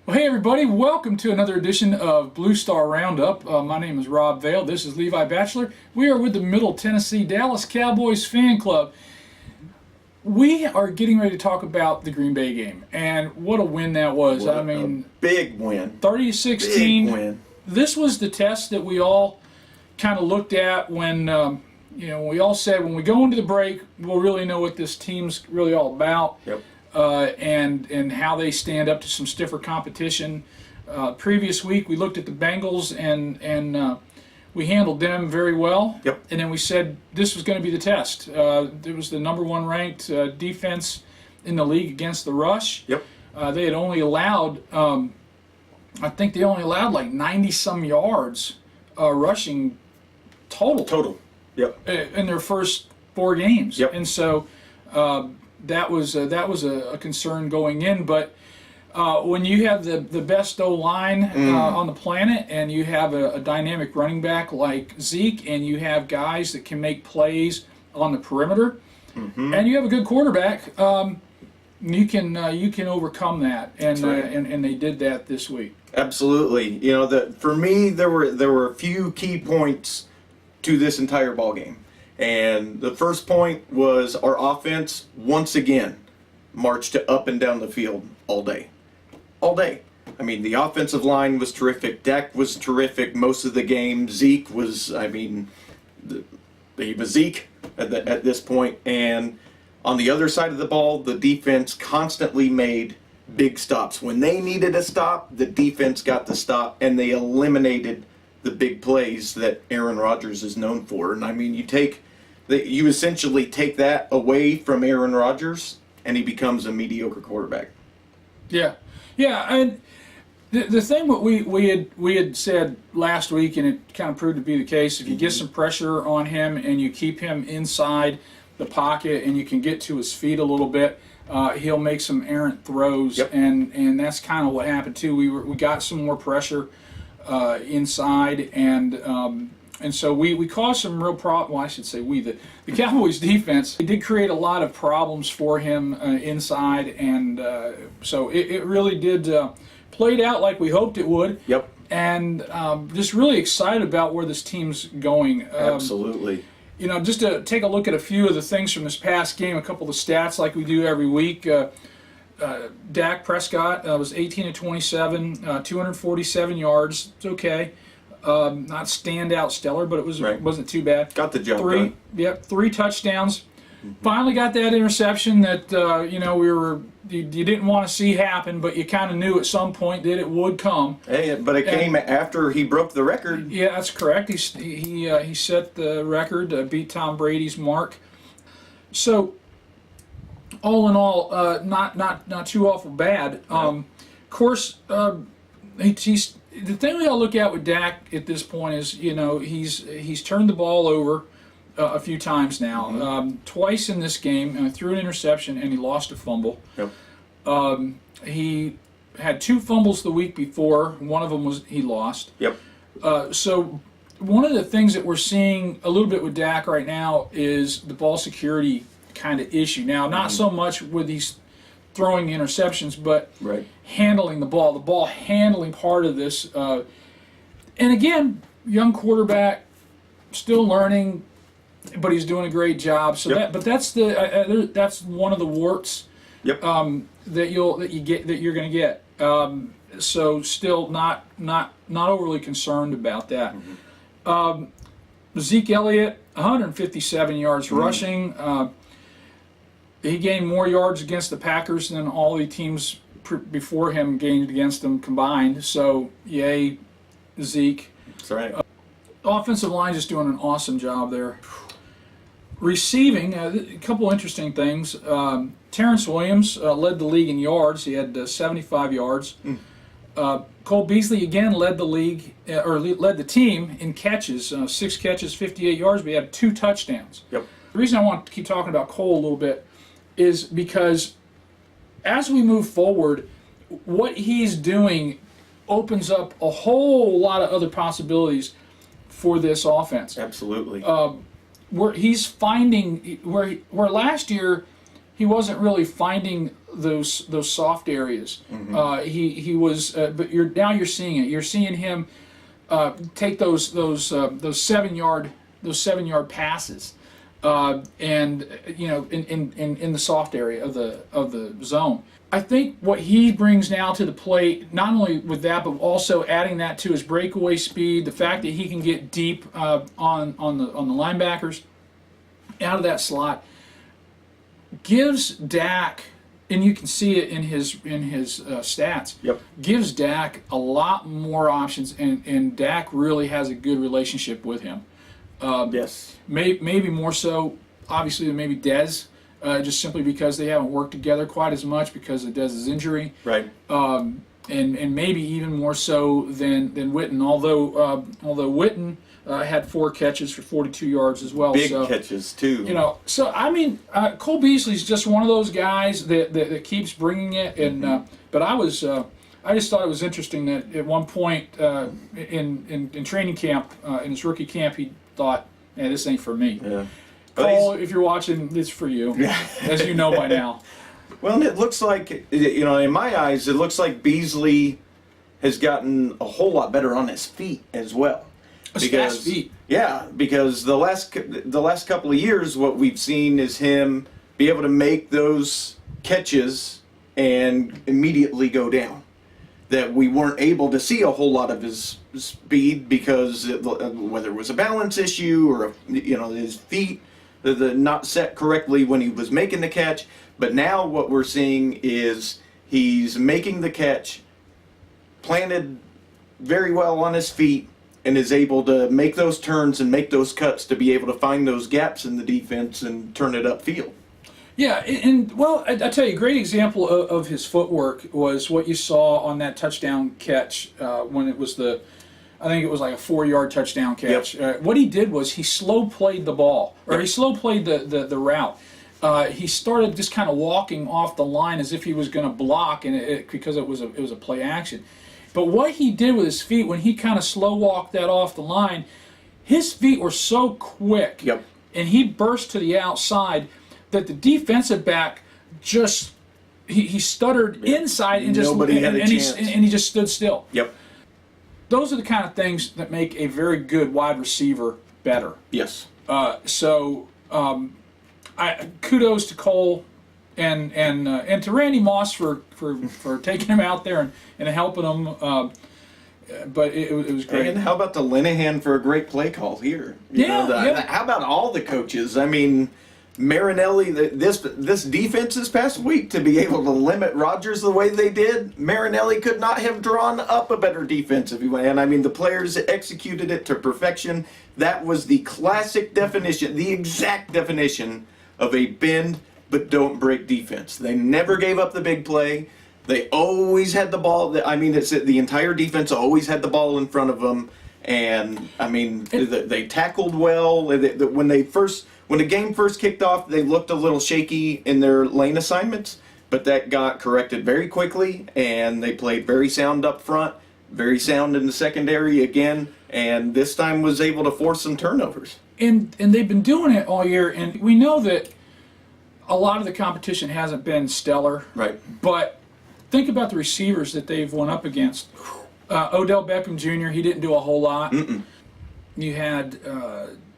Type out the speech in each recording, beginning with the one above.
Well, hey everybody, welcome to another edition of Blue Star Roundup. My name is Rob Vale. This is Levi Batchelor. We are with the Middle Tennessee Dallas Cowboys fan club. We are getting ready to talk about the Green Bay game, and what a win that was. What a big win. 30-16. Big win. This was the test that we all kind of looked at when, we all said when we go into the break, we'll really know what this team's really all about. Yep. And how they stand up to some stiffer competition. Previous week we looked at the Bengals and we handled them very well. Yep. And then we said this was going to be the test. It was the number one ranked defense in the league against the rush. Yep. They had only allowed, I think they only allowed like 90-some yards rushing total. Total. Yep. In their first 4 games. Yep. And so that was a concern going in, but when you have the best O-line on the planet, and you have a dynamic running back like Zeke, and you have guys that can make plays on the perimeter, and you have a good quarterback, you can overcome that, and right. and they did that this week. Absolutely. You know, for me, there were a few key points to this entire ball game. And the first point was our offense, once again, marched up and down the field all day. All day. I mean, the offensive line was terrific. DAK was terrific most of the game. Zeke was, he was Zeke at this point. And on the other side of the ball, the defense constantly made big stops. When they needed a stop, the defense got the stop, and they eliminated the big plays that Aaron Rodgers is known for. And I mean, you essentially take that away from Aaron Rodgers, and he becomes a mediocre quarterback. Yeah, and the thing what we had said last week, and it kind of proved to be the case. If you get some pressure on him and you keep him inside the pocket, and you can get to his feet a little bit, he'll make some errant throws. Yep. And that's kind of what happened too. We got some more pressure inside, and so we caused some real problems. Well, I should say the Cowboys defense, it did create a lot of problems for him inside, and so it really did played out like we hoped it would. Yep. And just really excited about where this team's going. Absolutely. Just to take a look at a few of the things from this past game, a couple of the stats like we do every week. Dak Prescott was 18 of 27, 247 yards. It's okay. Not standout stellar, but wasn't too bad. Got the job done. Yep, 3 touchdowns. Finally got that interception that you didn't want to see happen, but you kind of knew at some point that it would come. Hey, but it came after he broke the record. Yeah, that's correct. He set the record, beat Tom Brady's mark. So all in all, not too awful bad. Of course, he's the thing we all look at with Dak at this point is, he's turned the ball over a few times now. Twice in this game, threw an interception and he lost a fumble. Yep. He had 2 fumbles the week before. One of them he lost. Yep. So one of the things that we're seeing a little bit with Dak right now is the ball security kind of issue. Now, not so much with these throwing the interceptions, but handling the ball handling part of this. And again, young quarterback, still learning, but he's doing a great job. So that's one of the warts that you're going to get. So still not overly concerned about that. Zeke Elliott, 157 yards rushing. He gained more yards against the Packers than all the teams before him gained against them combined. So, yay, Zeke. That's right. Offensive line just doing an awesome job there. Receiving, a couple interesting things. Terrence Williams led the league in yards. He had 75 yards. Cole Beasley again led the league, led the team in catches. 6 catches, 58 yards, but he had 2 touchdowns. Yep. The reason I want to keep talking about Cole a little bit is because as we move forward, what he's doing opens up a whole lot of other possibilities for this offense. Absolutely. Where he's finding where last year he wasn't really finding those soft areas. He was, but you're seeing it. You're seeing him take those 7-yard passes, and in the soft area of the zone. I think what he brings now to the plate, not only with that, but also adding that to his breakaway speed, the fact that he can get deep on the linebackers out of that slot, gives Dak, and you can see it in his stats. Yep. Gives Dak a lot more options, and Dak really has a good relationship with him. Yes. Maybe more so, obviously, than maybe Dez. Just simply because they haven't worked together quite as much because of Dez's injury, Right. And maybe even more so than Witten. Although Witten had 4 catches for 42 yards as well. Big so, catches too. So I mean, Cole Beasley's just one of those guys that keeps bringing it. And but I just thought it was interesting that at one point in training camp, in his rookie camp, he thought, "Man, this ain't for me." Yeah. Cole, if you're watching, this for you, as you know by now. Well, and it looks like, in my eyes, it looks like Beasley has gotten a whole lot better on his feet as well. Fast feet. Yeah, because the last couple of years, what we've seen is him be able to make those catches and immediately go down. That we weren't able to see a whole lot of his speed because whether it was a balance issue or his feet. The not set correctly when he was making the catch, but now what we're seeing is he's making the catch, planted very well on his feet, and is able to make those turns and make those cuts to be able to find those gaps in the defense and turn it upfield. Yeah, and well, I tell you, a great example of his footwork was what you saw on that touchdown catch when it was I think it was like a 4-yard touchdown catch. Yep. What he did was he slow played the ball, or he slow played the route. He started just kind of walking off the line as if he was going to block, and because it was a play action. But what he did with his feet when he kind of slow walked that off the line, his feet were so quick, Yep. and he burst to the outside that the defensive back just he stuttered inside and he just stood still. Yep. Those are the kind of things that make a very good wide receiver better. Yes. So kudos to Cole and to Randy Moss for taking him out there and helping him. But it was great. And how about the Linehan for a great play call here? Yeah. How about all the coaches? I mean, Marinelli, this defense this past week, to be able to limit Rodgers the way they did, Marinelli could not have drawn up a better defensive way. And I mean, the players executed it to perfection. That was the classic definition, the exact definition of a bend but don't break defense. They never gave up the big play. They always had the ball. I mean, the entire defense always had the ball in front of them. And I mean, they tackled well. When the game first kicked off, they looked a little shaky in their lane assignments, but that got corrected very quickly, and they played very sound up front, very sound in the secondary again, and this time was able to force some turnovers. And they've been doing it all year, and we know that a lot of the competition hasn't been stellar. Right. But think about the receivers that they've went up against. Odell Beckham Jr., he didn't do a whole lot. You had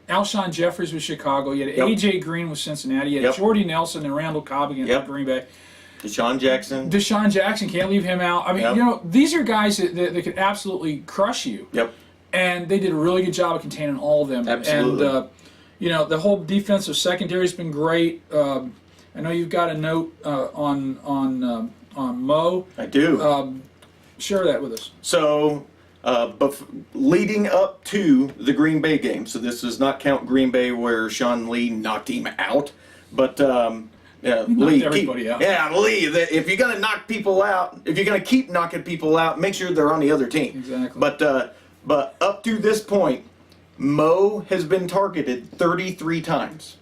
Alshon Jeffries with Chicago. You had A.J. Green with Cincinnati. You had Jordy Nelson and Randall Cobb against Green Bay. Deshaun Jackson, can't leave him out. I mean, these are guys that could absolutely crush you. Yep. And they did a really good job of containing all of them. Absolutely. And, the whole defensive secondary has been great. I know you've got a note on Mo. I do. Share that with us. So, leading up to the Green Bay game, so this does not count Green Bay where Sean Lee knocked him out, but Lee, everybody out. Yeah, Lee. If you're gonna knock people out, if you're gonna keep knocking people out, make sure they're on the other team. Exactly. But up to this point, Mo has been targeted 33 times.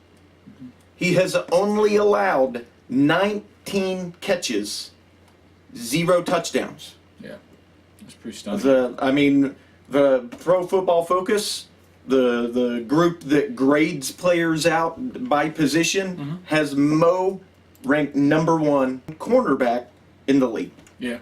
He has only allowed 19 catches, 0 touchdowns. Yeah, it's pretty stunning. The Pro Football Focus, the group that grades players out by position, has Mo ranked #1 cornerback in the league. Yeah.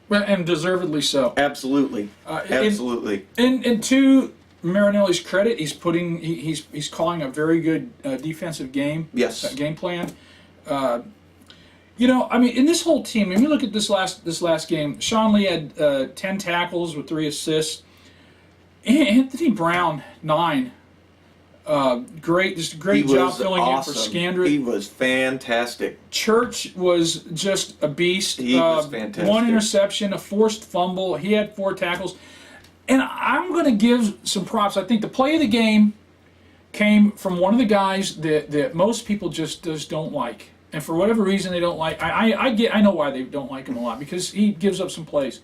Well, and deservedly so. Absolutely. Absolutely. And to Marinelli's credit, he's calling a very good defensive game. Yes. Game plan. In this whole team, when you look at this last game, Sean Lee had 10 tackles with 3 assists. Anthony Brown, 9. Great job filling in for Scandrett. He was fantastic. Church was just a beast. He was fantastic. 1 interception, a forced fumble. He had 4 tackles. And I'm going to give some props. I think the play of the game came from one of the guys that most people just don't like. And for whatever reason they don't like. I know why they don't like him a lot, because he gives up some plays.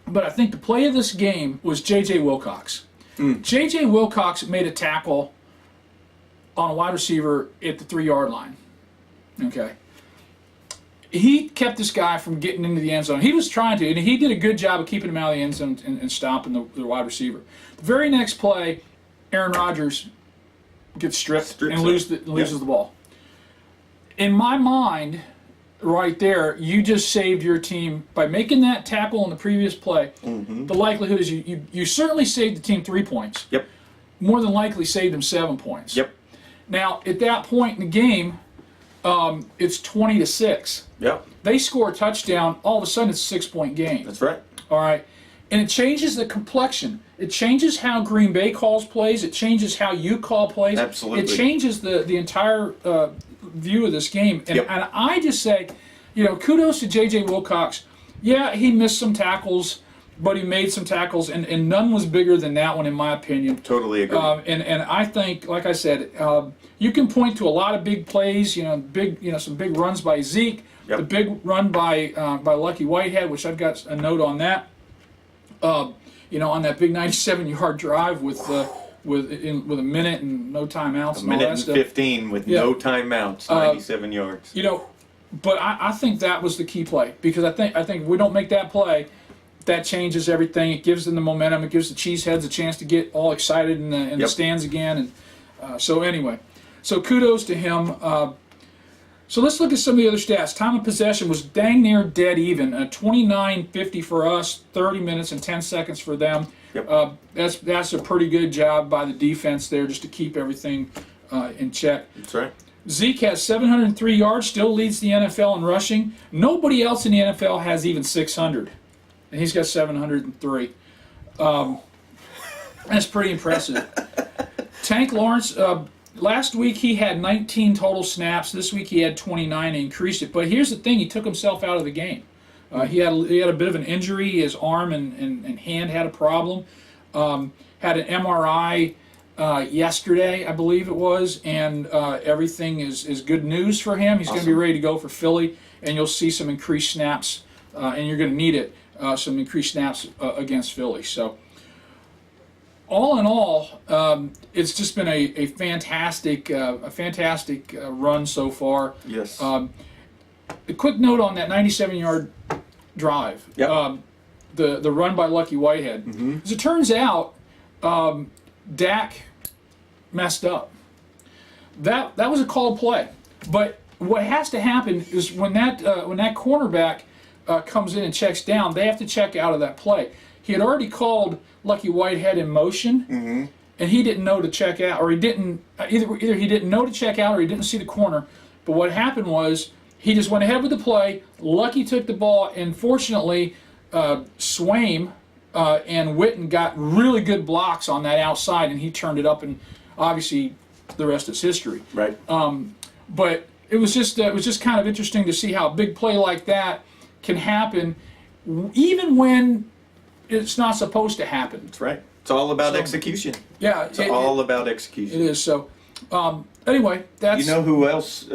But I think the play of this game was J.J. Wilcox. J.J. Wilcox made a tackle on a wide receiver at the 3-yard line. Okay. He kept this guy from getting into the end zone. He was trying to, and he did a good job of keeping him out of the end zone and stopping the wide receiver. The very next play, Aaron Rodgers gets stripped and loses the ball. In my mind, right there, you just saved your team by making that tackle on the previous play. The likelihood is you certainly saved the team 3 points. Yep. More than likely saved them 7 points. Yep. Now, at that point in the game, it's 20-6. Yep. They score a touchdown, all of a sudden it's a 6-point game. That's right. All right. And it changes the complexion. It changes how Green Bay calls plays. It changes how you call plays. Absolutely. It changes the entire view of this game. And, and I just say, kudos to J.J. Wilcox. Yeah, he missed some tackles, but he made some tackles, and none was bigger than that one, in my opinion. Totally agree. And I think, like I said, you can point to a lot of big plays. Some big runs by Zeke. Yep. The big run by Lucky Whitehead, which I've got a note on that. On that big 97-yard drive with a minute and no timeouts. A minute and 15 with no timeouts, 97 yards. But I think that was the key play, because I think if we don't make that play, that changes everything. It gives them the momentum. It gives the Cheeseheads a chance to get all excited in the stands again. And so anyway, so kudos to him. So let's look at some of the other stats. Time of possession was dang near dead even. 29:50 for us, 30 minutes and 10 seconds for them. Yep. That's a pretty good job by the defense there, just to keep everything in check. That's right. Zeke has 703 yards, still leads the NFL in rushing. Nobody else in the NFL has even 600. And he's got 703. That's pretty impressive. Tank Lawrence, last week he had 19 total snaps. This week he had 29 and increased it. But here's the thing, he took himself out of the game. He had a bit of an injury. His arm and hand had a problem. Had an MRI yesterday, I believe it was, and everything is good news for him. He's going to be ready to go for Philly, and you'll see some increased snaps, and you're going to need it, some increased snaps against Philly. So all in all, it's just been a fantastic run so far. Yes. A quick note on that 97-yard drive. Yep. The run by Lucky Whitehead. As it turns out, DAK messed up. That was a called play. But what has to happen is when that cornerback comes in and checks down, they have to check out of that play. He had already called Lucky Whitehead in motion, and he didn't know to check out, or he didn't either he didn't know to check out, or he didn't see the corner. But what happened was he just went ahead with the play. Lucky took the ball, and fortunately, Swaim and Witten got really good blocks on that outside, and he turned it up, and obviously the rest is history. Right. But it was just kind of interesting to see how a big play like that can happen, even when it's not supposed to happen. That's right. It's all about execution. Yeah, it's all about execution. It is. So anyway, that's. You know who else?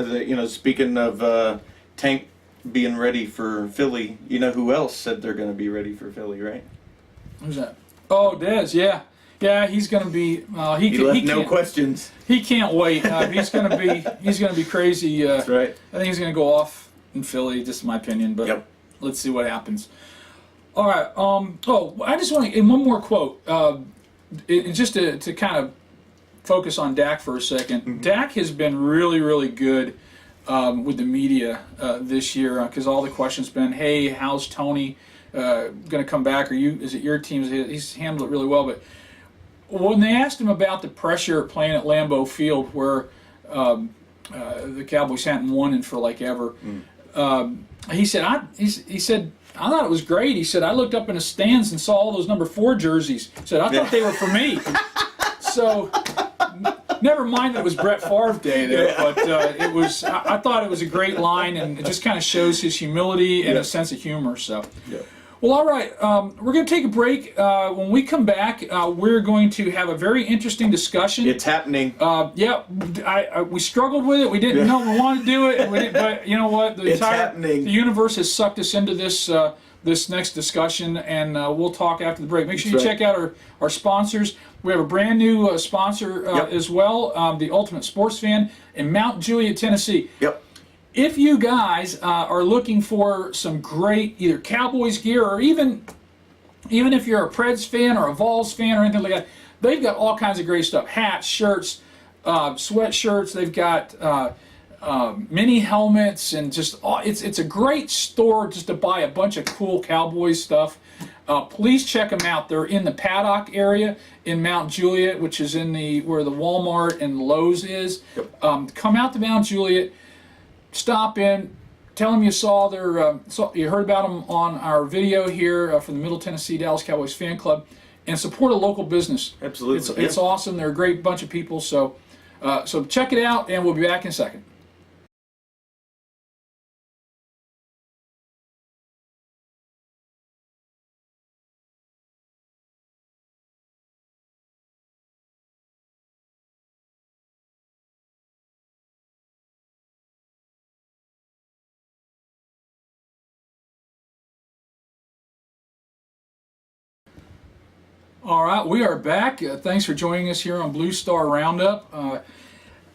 Speaking of Tank being ready for Philly, you know who else said they're going to be ready for Philly, right? Who's that? Oh, Dez. Yeah. He's going to be. He left no questions. He can't wait. He's going to be crazy. That's right. I think he's going to go off in Philly, just my opinion. But let's see what happens. All right. I just want to. In one more quote, just to kind of focus on DAK for a second. DAK has been really, really good with the media this year, because all the questions been, hey, how's Tony going to come back? Is it your team? He's handled it really well. But when they asked him about the pressure playing at Lambeau Field, where the Cowboys hadn't won in for like ever, he said, I thought it was great. He said, I looked up in the stands and saw all those number 4 jerseys. He said, I thought they were for me. So, never mind that it was Brett Favre Day there, but it was. I thought it was a great line, and it just kind of shows his humility and a sense of humor. So, well, all right, we're going to take a break. When we come back, we're going to have a very interesting discussion. It's happening. We struggled with it. We didn't know we wanted to do it, but you know what? The universe has sucked us into this this next discussion, and we'll talk after the break. Make sure you check out our sponsors. We have a brand new sponsor as well, the Ultimate Sports Fan in Mount Juliet, Tennessee. If you guys are looking for some great either Cowboys gear, or even if you're a Preds fan or a Vols fan or anything like that, they've got all kinds of great stuff: hats, shirts, sweatshirts. They've got mini helmets, and just it's a great store just to buy a bunch of cool Cowboys stuff. Please check them out. They're in the Paddock area in Mount Juliet, which is where the Walmart and Lowe's is. Come out to Mount Juliet, stop in, tell them you saw you heard about them on our video here from the Middle Tennessee Dallas Cowboys Fan Club, and support a local business. Absolutely, it's awesome. They're a great bunch of people. So check it out, and we'll be back in a second. All right, we are back. Thanks for joining us here on Blue Star Roundup.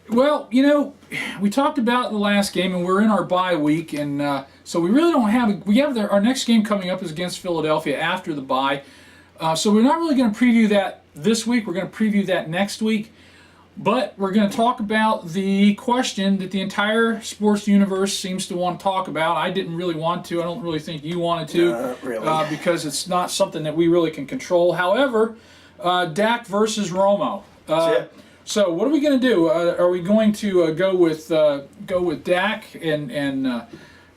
Well, you know, we talked about the last game, and we're in our bye week, and so we really don't have. Our next game coming up is against Philadelphia after the bye, so we're not really going to preview that this week. We're going to preview that next week, but we're going to talk about the question that the entire sports universe seems to want to talk about. I didn't really want to. I don't really think you wanted to, not really. because it's not something that we really can control. However, DAK versus ROMO. So what are we going to do? Are we going to go with DAK and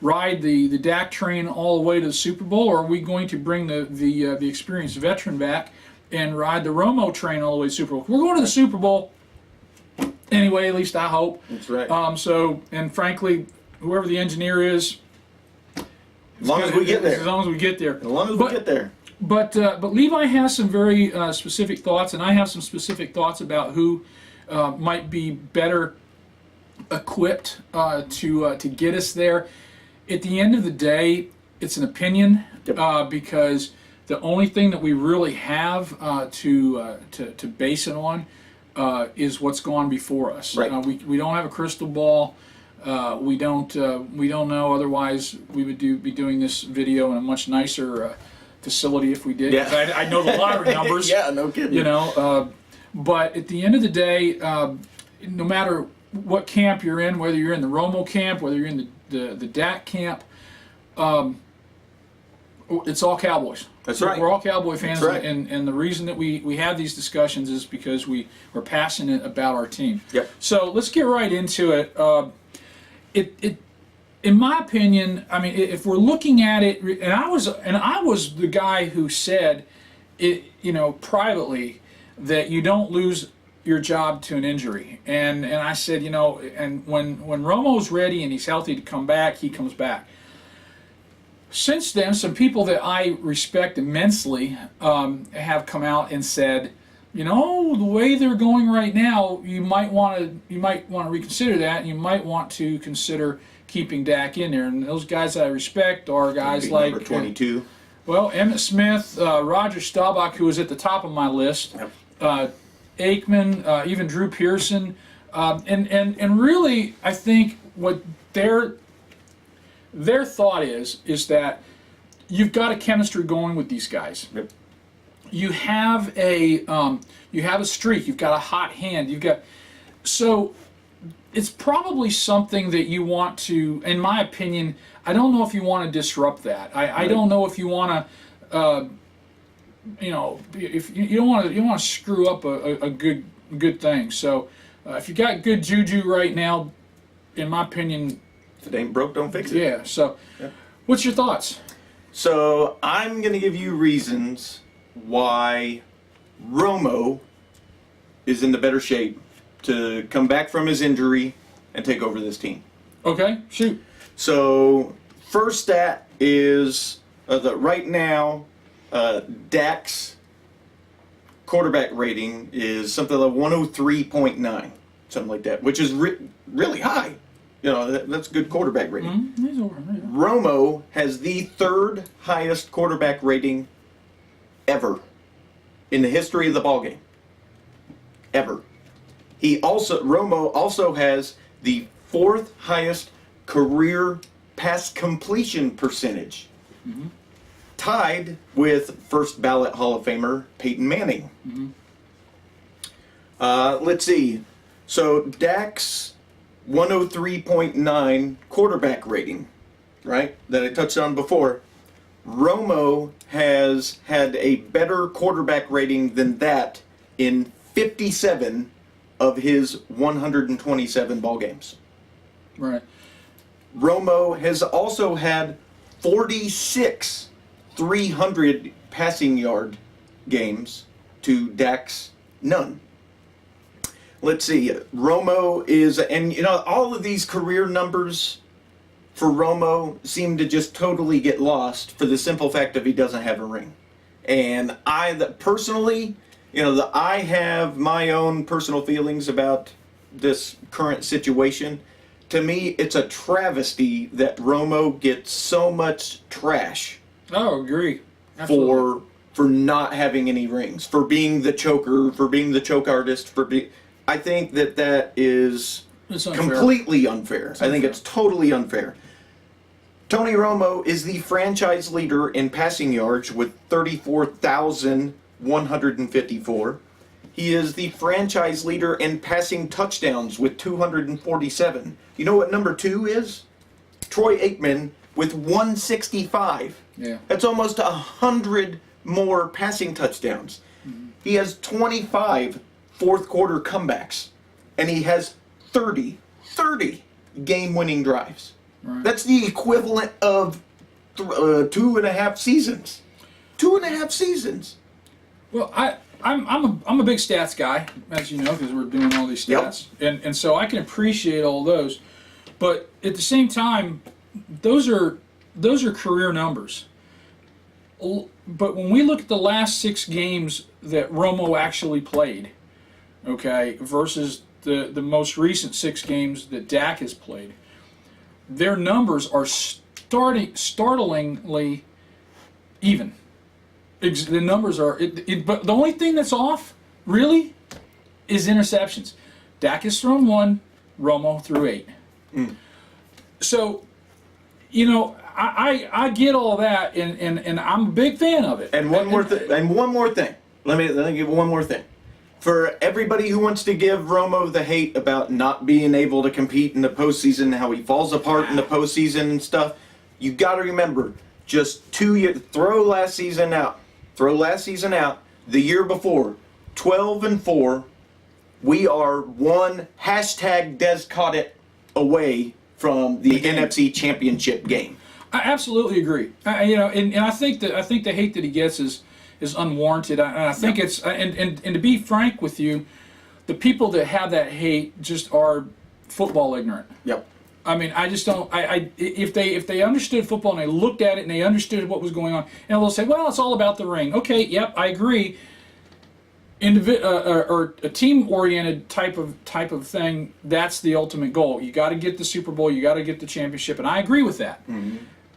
ride the DAK train all the way to the Super Bowl, or are we going to bring the experienced veteran back and ride the ROMO train all the way to the Super Bowl? We're going to the Super Bowl anyway, at least I hope. That's right. And frankly, whoever the engineer is, as long as we get there. As long as we get there. As long as we get there. But Levi has some very specific thoughts, and I have some specific thoughts about who might be better equipped to get us there. At the end of the day, it's an opinion, because the only thing that we really have to base it on is what's gone before us. Right. We don't have a crystal ball. We don't know. Otherwise, we would be doing this video in a much nicer facility if we did. Yeah. I know the lottery numbers. Yeah, no kidding. You know, but at the end of the day, no matter what camp you're in, whether you're in the ROMO camp, whether you're in the DAK camp, it's all Cowboys. That's right. We're all Cowboy fans, That's right. and the reason that we have these discussions is because we're passionate about our team. Yep. So let's get right into it. In my opinion, I mean, if we're looking at it, and I was the guy who said, privately, that you don't lose your job to an injury, and I said, and when Romo's ready and he's healthy to come back, he comes back. Since then, some people that I respect immensely have come out and said, the way they're going right now, you might want to reconsider that, and you might want to consider keeping DAK in there. And those guys that I respect are guys like number 22. Emmitt Smith, Roger Staubach, who was at the top of my list, Aikman, even Drew Pearson, and really, I think what their thought is that you've got a chemistry going with these guys. Yep. You have a streak. You've got a hot hand. So it's probably something that you want to, in my opinion, I don't know if you want to disrupt that. I don't know if you want to, if you don't want to screw up a good thing. So if you got good juju right now, in my opinion, if it ain't broke, don't fix it. Yeah. So, what's your thoughts? So I'm gonna give you reasons why Romo is in the better shape to come back from his injury and take over this team. Okay, shoot. So first stat is that right now DAK's quarterback rating is something like 103.9, something like that, which is really high. You know, that's a good quarterback rating. Romo has the third highest quarterback rating ever in the history of the ballgame. Ever. Romo also has the fourth highest career pass completion percentage, tied with first ballot Hall of Famer Peyton Manning. Let's see. So DAK's 103.9 quarterback rating, right, that I touched on before. Romo has had a better quarterback rating than that in 57 of his 127 ball games. Right. Romo has also had 46 300 passing yard games to DAK's none. Let's see. Romo is, and you know, all of these career numbers for Romo seem to just totally get lost for the simple fact of he doesn't have a ring. And personally, you know, I have my own personal feelings about this current situation. To me, it's a travesty that Romo gets so much trash. Oh, agree. Absolutely. For not having any rings, for being the choker, for being the choke artist, I think that is completely unfair. I think it's totally unfair. Tony Romo is the franchise leader in passing yards with 34,154. He is the franchise leader in passing touchdowns with 247. You know what number 2 is? Troy Aikman with 165. Yeah. That's almost 100 more passing touchdowns. He has 25 fourth quarter comebacks, and he has 30 game-winning drives. Right. That's the equivalent of 2.5 seasons. 2.5 seasons. Well, I'm a big stats guy, as you know, because we're doing all these stats, and so I can appreciate all those, but at the same time, those are career numbers. But when we look at the last 6 games that Romo actually played, okay, versus the most recent 6 games that DAK has played, their numbers are startlingly even. The numbers are, but the only thing that's off, really, is interceptions. DAK has thrown 1, Romo threw 8. So, you know, I get all that, and I'm a big fan of it. And one more thing. Let me give one more thing. For everybody who wants to give Romo the hate about not being able to compete in the postseason, how he falls apart in the postseason and stuff, you got to remember, just 2 years. Throw last season out. The year before, 12-4. We are one Des caught it away from the NFC Championship game. I absolutely agree. And I think the hate that he gets is unwarranted. I think it's and to be frank with you, the people that have that hate just are football ignorant. Yep. I mean, I just don't. If they understood football and they looked at it and they understood what was going on, and they'll say, "Well, it's all about the ring." Okay, yep, I agree. Or a team-oriented type of thing. That's the ultimate goal. You got to get the Super Bowl. You got to get the championship, and I agree with that.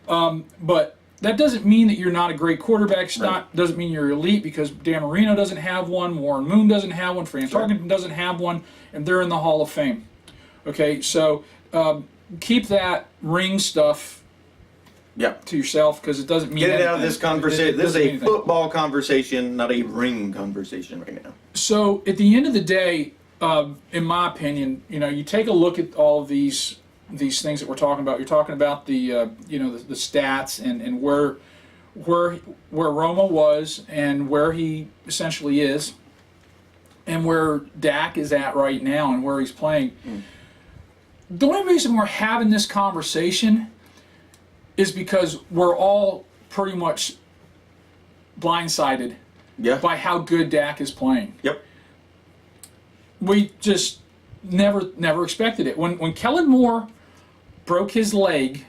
But that doesn't mean that you're not a great quarterback. Doesn't mean you're elite, because Dan Marino doesn't have one, Warren Moon doesn't have one, Fran Tarkenton doesn't have one, and they're in the Hall of Fame. Okay, so keep that ring stuff to yourself, because it doesn't mean Get it anything. out of this conversation. This is a anything. football conversation, not a ring conversation right now. So at the end of the day, in my opinion, you take a look at all of these things that we're talking about. You're talking about the the stats and where Romo was and where he essentially is, and where Dak is at right now and where he's playing. The only reason we're having this conversation is because we're all pretty much blindsided by how good Dak is playing. Yep. We just never expected it. When Kellen Moore broke his leg,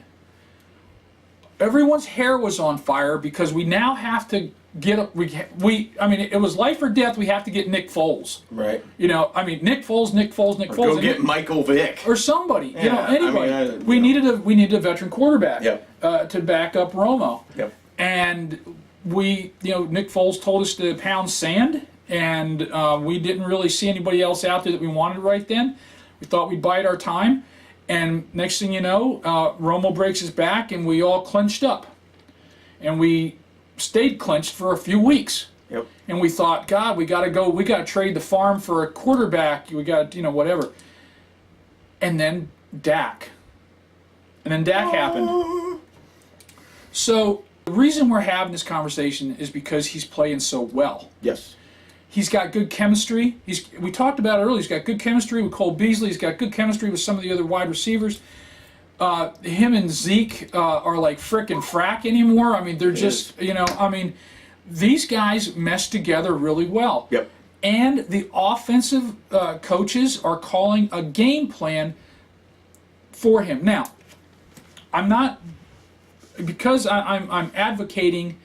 everyone's hair was on fire because we now have to get I mean, it was life or death. We have to get Nick Foles. Right. Nick Foles. Go get Michael Vick or somebody. Yeah, Anybody. We needed a veteran quarterback. Yep. To back up Romo. Yep. And Nick Foles told us to pound sand, and we didn't really see anybody else out there that we wanted right then. We thought we'd bide our time, and next thing you know, Romo breaks his back, and we all clinched up, and we stayed clinched for a few weeks. Yep. And we thought, God, we got to trade the farm for a quarterback. We got whatever. And then Dak. Happened. So the reason we're having this conversation is because he's playing so well. Yes. He's got good chemistry. We talked about it earlier. He's got good chemistry with Cole Beasley. He's got good chemistry with some of the other wide receivers. Him and Zeke are like frickin' frack anymore. I mean, they're just, these guys mesh together really well. Yep. And the offensive coaches are calling a game plan for him. Now, because I'm advocating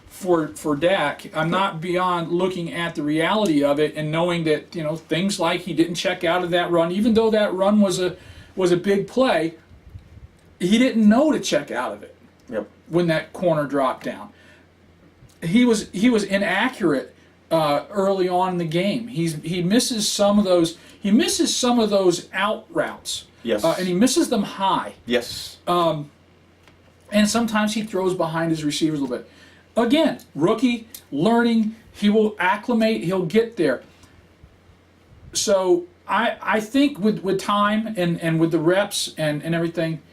for Dak, I'm not beyond looking at the reality of it and knowing that things like he didn't check out of that run, even though that run was a big play. He didn't know to check out of it. Yep. When that corner dropped down. He was inaccurate early on in the game. He misses some of those. He misses some of those out routes. Yes. And he misses them high. Yes. And sometimes he throws behind his receivers a little bit. Again, rookie, learning. He will acclimate. He'll get there. So I think with time and with the reps and everything.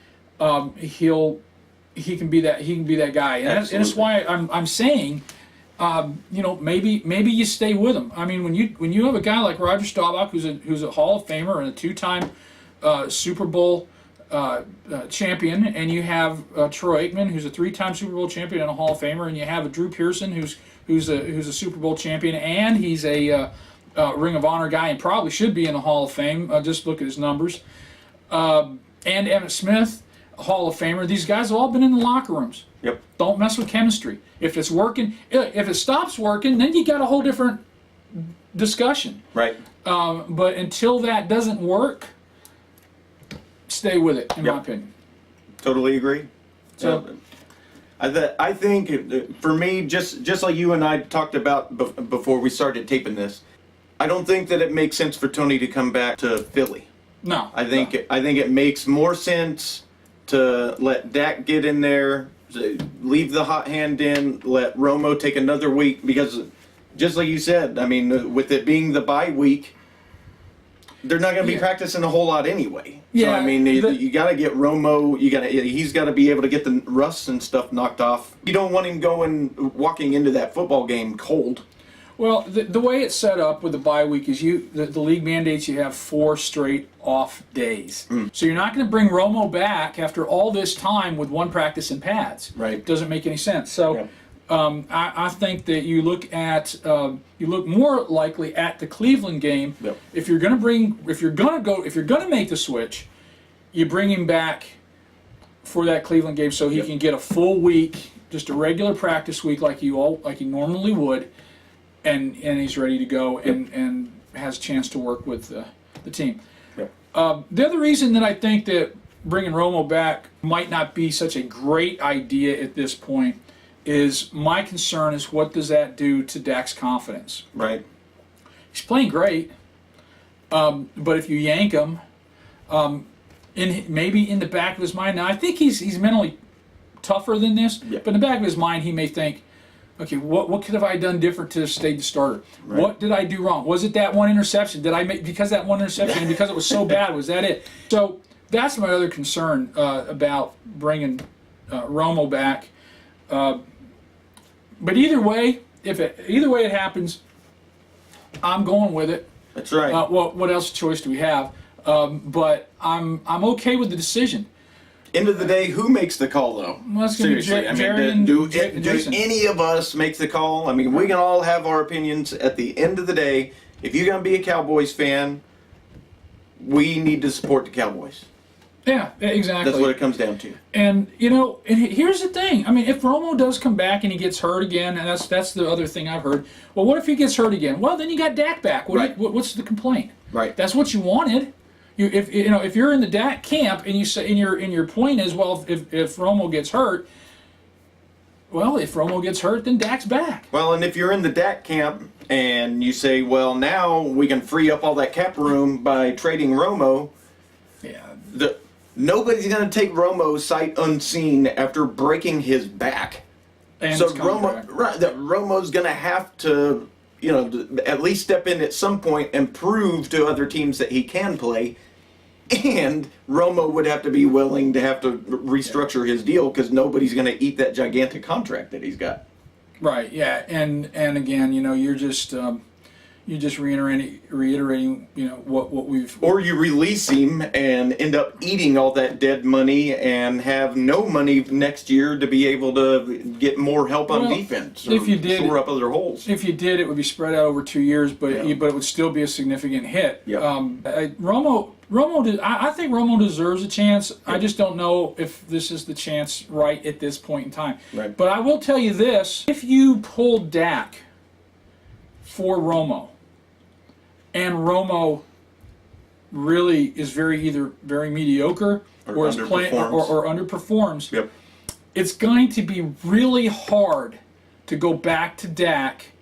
He can be that guy, and that's why I'm saying, maybe you stay with him. I mean, when you have a guy like Roger Staubach, who's a Hall of Famer and a 2-time Super Bowl champion, and you have Troy Aikman, who's a 3-time Super Bowl champion and a Hall of Famer, and you have a Drew Pearson, who's a Super Bowl champion, and he's a Ring of Honor guy, and probably should be in the Hall of Fame. Just look at his numbers, and Emmitt Smith, Hall of Famer. These guys have all been in the locker rooms. Yep. Don't mess with chemistry. If it's working, if it stops working, then you got a whole different discussion. Right. But until that doesn't work, stay with it, in my opinion. Totally agree. So, I think for me, just like you and I talked about before we started taping this, I don't think that it makes sense for Tony to come back to Philly. No. I think it makes more sense to let Dak get in there, leave the hot hand in, let Romo take another week, because just like you said, I mean, with it being the bye week, they're not going to be practicing a whole lot anyway. Yeah, so I mean, you got to get Romo. He's got to be able to get the rust and stuff knocked off. You don't want him walking into that football game cold. Well, the way it's set up with the bye week is the league mandates you have 4 straight off days. So you're not going to bring Romo back after all this time with 1 practice in pads. Right. Doesn't make any sense. So I think that you look more likely at the Cleveland game. Yep. If you're going to make the switch, you bring him back for that Cleveland game so he can get a full week, just a regular practice week like he normally would. And he's ready to go and has a chance to work with the team. Yep. The other reason that I think that bringing Romo back might not be such a great idea at this point is my concern is what does that do to Dak's confidence? Right. He's playing great, but if you yank him, maybe in the back of his mind, now I think he's mentally tougher than this, but in the back of his mind he may think, okay, what could have I done different to have stayed the starter? Right. What did I do wrong? Was it that one interception? Did I make, because that one interception and because it was so bad, was that it? So that's my other concern about bringing Romo back. But either way it happens, I'm going with it. That's right. What else choice do we have? But I'm okay with the decision. End of the day, who makes the call, though? Well, it's gonna be Jerry and do Jason. any of us make the call? I mean, we can all have our opinions. At the end of the day, if you're going to be a Cowboys fan, we need to support the Cowboys. Yeah, exactly. That's what it comes down to. And and here's the thing. I mean, if Romo does come back and he gets hurt again, and that's the other thing I've heard. Well, what if he gets hurt again? Well, then you got DAK back. What's the complaint? Right. That's what you wanted. If you're in the DAK camp and you say and your point is, well, if Romo gets hurt, well, if Romo gets hurt, then DAK's back. Well, and if you're in the DAK camp and you say, well, now we can free up all that cap room by trading Romo, nobody's going to take Romo sight unseen after breaking his back. And so Romo's going to have to, at least step in at some point and prove to other teams that he can play. And Romo would have to be willing to have to restructure his deal because nobody's going to eat that gigantic contract that he's got. Right. Yeah. And again, you're just reiterating, what we've. Or you release him and end up eating all that dead money and have no money next year to be able to get more help on defense. Or if you did, shore up other holes. If you did, it would be spread out over 2 years, but it would still be a significant hit. Yep. I think Romo deserves a chance. Yep. I just don't know if this is the chance right at this point in time. Right. But I will tell you this: if you pull DAK for Romo, and Romo really is either very mediocre or underperforms, yep. It's going to be really hard to go back to DAK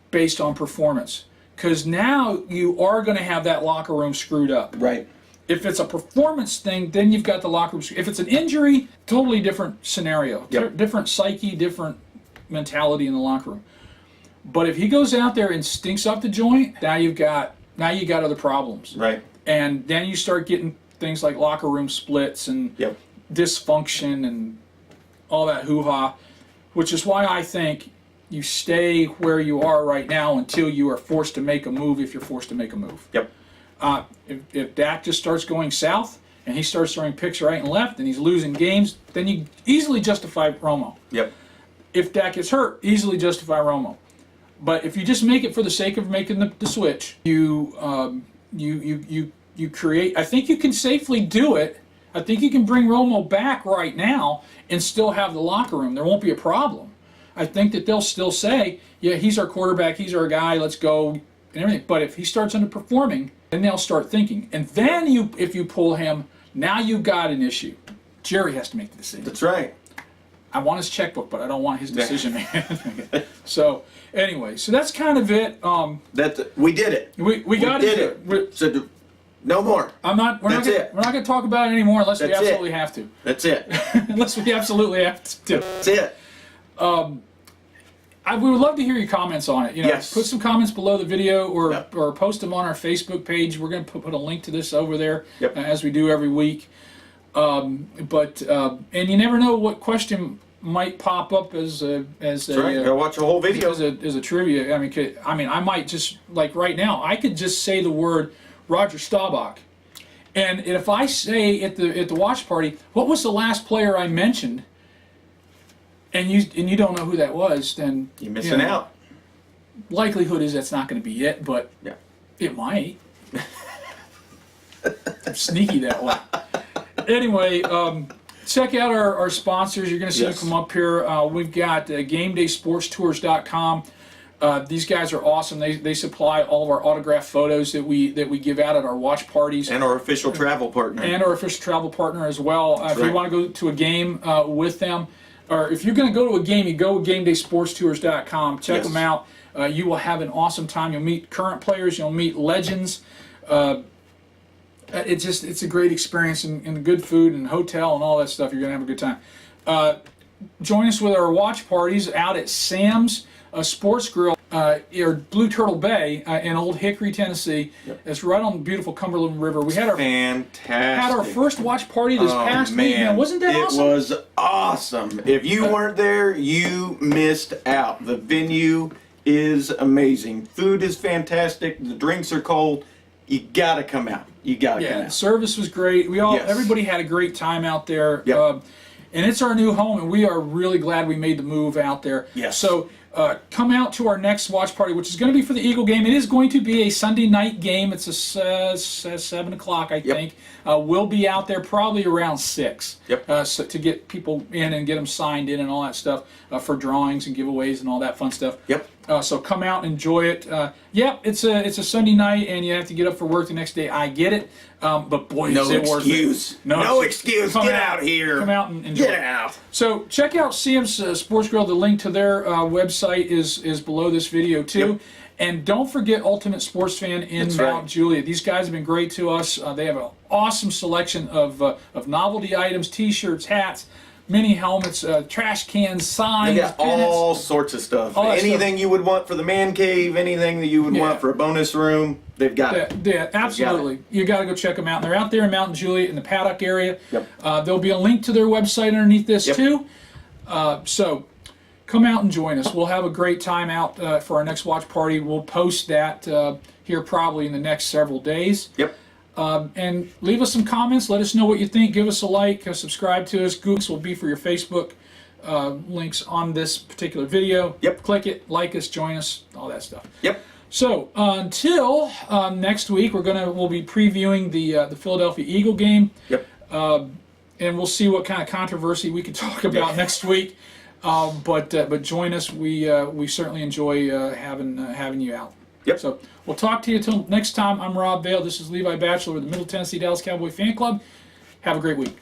based on performance. Because now you are going to have that locker room screwed up. Right. If it's a performance thing, then you've got the locker room. If it's an injury, totally different scenario. Yep. Different psyche, different mentality in the locker room. But if he goes out there and stinks up the joint, now you got other problems. Right. And then you start getting things like locker room splits and dysfunction and all that hoo-ha, which is why I think you stay where you are right now until you are forced to make a move, if you're forced to make a move. Yep. If DAK just starts going south and he starts throwing picks right and left and he's losing games, then you easily justify Romo. Yep. If DAK gets hurt, easily justify Romo. But if you just make it for the sake of making the switch, you create. I think you can safely do it. I think you can bring Romo back right now and still have the locker room. There won't be a problem. I think that they'll still say, yeah, he's our quarterback, he's our guy, let's go, and everything. But if he starts underperforming, then they'll start thinking. And then if you pull him, now you've got an issue. Jerry has to make the decision. That's right. I want his checkbook, but I don't want his decision making. So anyway, so that's kind of it. We did it. We got it. So no more. We're not going to talk about it anymore unless we absolutely have to. That's it. Unless we absolutely have to. That's it. We would love to hear your comments on it. Yes. Put some comments below the video or post them on our Facebook page. We're going to put a link to this over there as we do every week. And you never know what question might pop up as gotta watch a whole video as a trivia. I mean, I might just, like right now, I could just say the word Roger Staubach, and if I say at the watch party, what was the last player I mentioned, and you don't know who that was, then you're missing out. Likelihood is that's not going to be it, but it might. I'm sneaky that way. Anyway, check out our sponsors. You're going to see them come up here. We've got GameDaySportsTours.com. These guys are awesome. They supply all of our autographed photos that we give out at our watch parties. And our official travel partner. And our official travel partner as well. If you want to go to a game with them, or if you're going to go to a game, you go to GameDaySportsTours.com. Check them out. You will have an awesome time. You'll meet current players. You'll meet legends. It's a great experience, and good food and hotel and all that stuff. You're going to have a good time. join us with our watch parties out at Sam's Sports Grill, or Blue Turtle Bay in Old Hickory, Tennessee. Yep. It's right on the beautiful Cumberland River. We had fantastic. our first watch party this past week. Man, wasn't that awesome? It was awesome. If you weren't there, you missed out. The venue is amazing. Food is fantastic. The drinks are cold. You gotta come out. You gotta come out. The service was great. Everybody had a great time out there. Yep. And it's our new home, and we are really glad we made the move out there. Yes. So come out to our next watch party, which is going to be for the Eagle game. It is going to be a Sunday night game. It's a 7 o'clock, I think. We'll be out there probably around 6. Yep. So to get people in and get them signed in and all that stuff for drawings and giveaways and all that fun stuff. Yep. So come out and enjoy it. It's a Sunday night, and you have to get up for work the next day. I get it. But boy, is it worth it. No excuse. Get out here. Come out and enjoy. Get out. So check out Sam's Sports Grill. The link to their website is below this video too. Yep. And don't forget Ultimate Sports Fan in Mount Juliet. These guys have been great to us. They have an awesome selection of novelty items, T-shirts, hats, mini helmets, trash cans, signs. They got all sorts of stuff. Anything you would want for the man cave, anything that you would want for a bonus room, they've got it. Yeah, absolutely. You got to go check them out. They're out there in Mount Juliet in the paddock area. Yep. There'll be a link to their website underneath this too. So come out and join us. We'll have a great time out for our next watch party. We'll post that here probably in the next several days. Yep. And leave us some comments. Let us know what you think. Give us a like. Subscribe to us. Google will be for your Facebook links on this particular video. Yep. Click it, like us, join us, all that stuff. Yep. So until next week, we'll be previewing the Philadelphia Eagle game. Yep. And we'll see what kind of controversy we can talk about next week. But join us. We certainly enjoy having you out. Yep. So we'll talk to you until next time. I'm Rob Vale. This is Levi Batchelor with the Middle Tennessee Dallas Cowboy Fan Club. Have a great week.